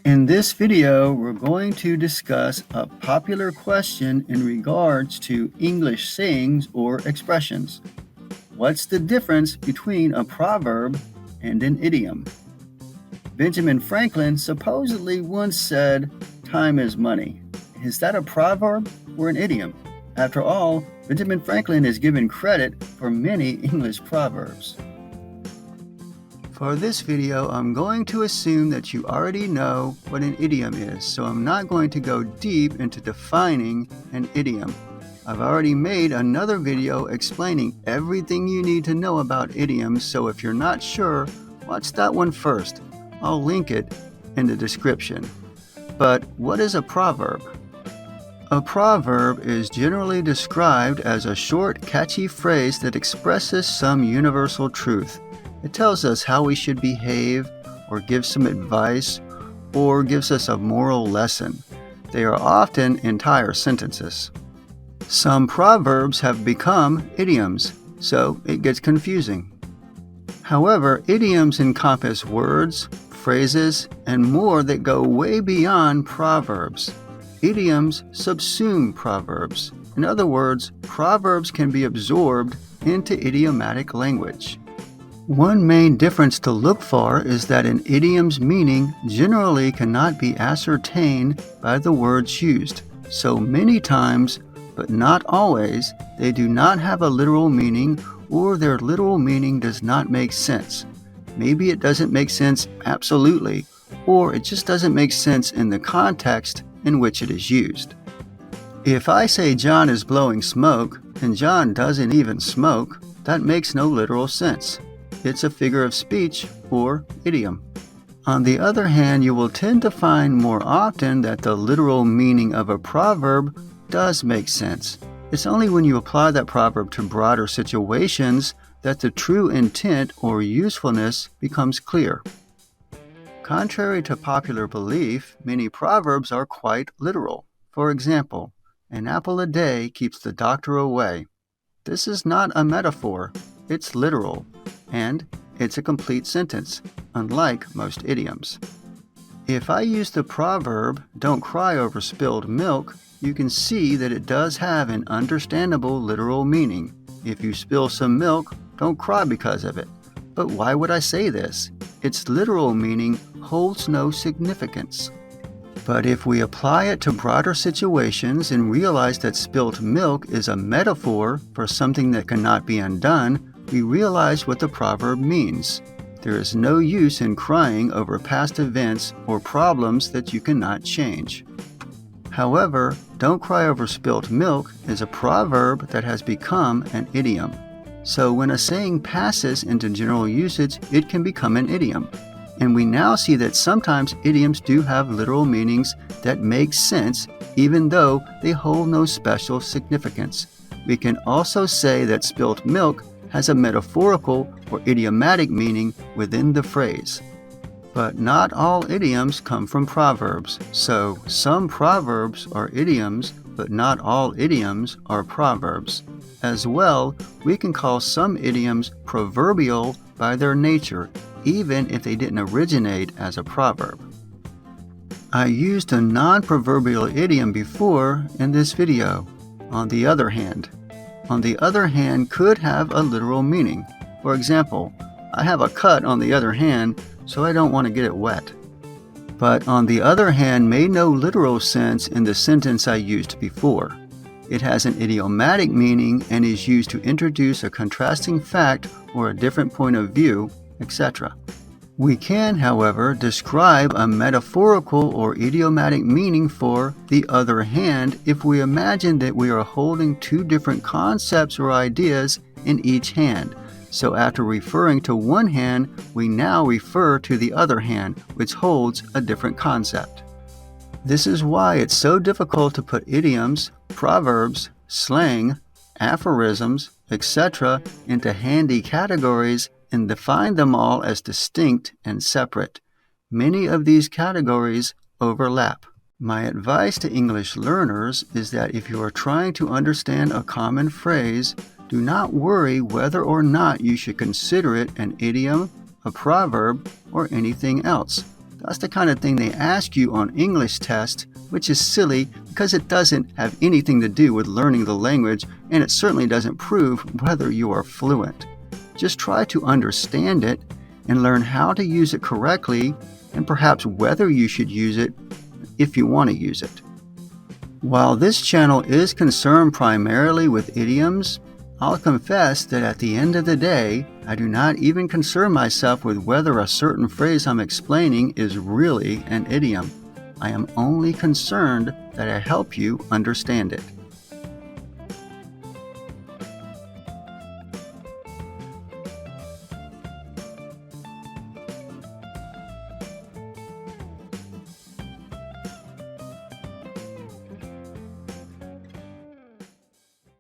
In this video, we're going to discuss a popular question in regards to English sayings or expressions. What's the difference between a proverb and an idiom? Benjamin Franklin supposedly once said, "Time is money." Is that a proverb or an idiom? After all, Benjamin Franklin is given credit for many English proverbs. For this video, I'm going to assume that you already know what an idiom is, so I'm not going to go deep into defining an idiom. I've already made another video explaining everything you need to know about idioms, so if you're not sure, watch that one first. I'll link it in the description. But what is a proverb? A proverb is generally described as a short, catchy phrase that expresses some universal truth. It tells us how we should behave, or gives some advice, or gives us a moral lesson. They are often entire sentences. Some proverbs have become idioms, so it gets confusing. However, idioms encompass words, phrases, and more that go way beyond proverbs. Idioms subsume proverbs. In other words, proverbs can be absorbed into idiomatic language. One main difference to look for is that an idiom's meaning generally cannot be ascertained by the words used. So many times, but not always, they do not have a literal meaning, or their literal meaning does not make sense. Maybe it doesn't make sense absolutely, or it just doesn't make sense in the context in which it is used. If I say John is blowing smoke, and John doesn't even smoke, that makes no literal sense. It's a figure of speech or idiom. On the other hand, you will tend to find more often that the literal meaning of a proverb does make sense. It's only when you apply that proverb to broader situations that the true intent or usefulness becomes clear. Contrary to popular belief, many proverbs are quite literal. For example, an apple a day keeps the doctor away. This is not a metaphor, it's literal, and it's a complete sentence, unlike most idioms. If I use the proverb, "Don't cry over spilled milk," you can see that it does have an understandable literal meaning. If you spill some milk, don't cry because of it. But why would I say this? Its literal meaning holds no significance. But if we apply it to broader situations and realize that spilt milk is a metaphor for something that cannot be undone, we realize what the proverb means. There is no use in crying over past events or problems that you cannot change. However, "Don't cry over spilt milk" is a proverb that has become an idiom. So when a saying passes into general usage, it can become an idiom. And we now see that sometimes idioms do have literal meanings that make sense, even though they hold no special significance. We can also say that spilt milk has a metaphorical or idiomatic meaning within the phrase. But not all idioms come from proverbs, so some proverbs are idioms, but not all idioms are proverbs. As well, we can call some idioms proverbial by their nature, even if they didn't originate as a proverb. I used a non-proverbial idiom before in this video, "on the other hand." On the other hand could have a literal meaning. For example, I have a cut on the other hand, so I don't want to get it wet. But on the other hand made no literal sense in the sentence I used before. It has an idiomatic meaning and is used to introduce a contrasting fact or a different point of view, etc. We can, however, describe a metaphorical or idiomatic meaning for "the other hand" if we imagine that we are holding two different concepts or ideas in each hand. So after referring to one hand, we now refer to the other hand, which holds a different concept. This is why it's so difficult to put idioms, proverbs, slang, aphorisms, etc. into handy categories and define them all as distinct and separate. Many of these categories overlap. My advice to English learners is that if you are trying to understand a common phrase, do not worry whether or not you should consider it an idiom, a proverb, or anything else. That's the kind of thing they ask you on English tests, which is silly because it doesn't have anything to do with learning the language, and it certainly doesn't prove whether you are fluent. Just try to understand it and learn how to use it correctly, and perhaps whether you should use it if you want to use it. While this channel is concerned primarily with idioms, I'll confess that at the end of the day, I do not even concern myself with whether a certain phrase I'm explaining is really an idiom. I am only concerned that I help you understand it.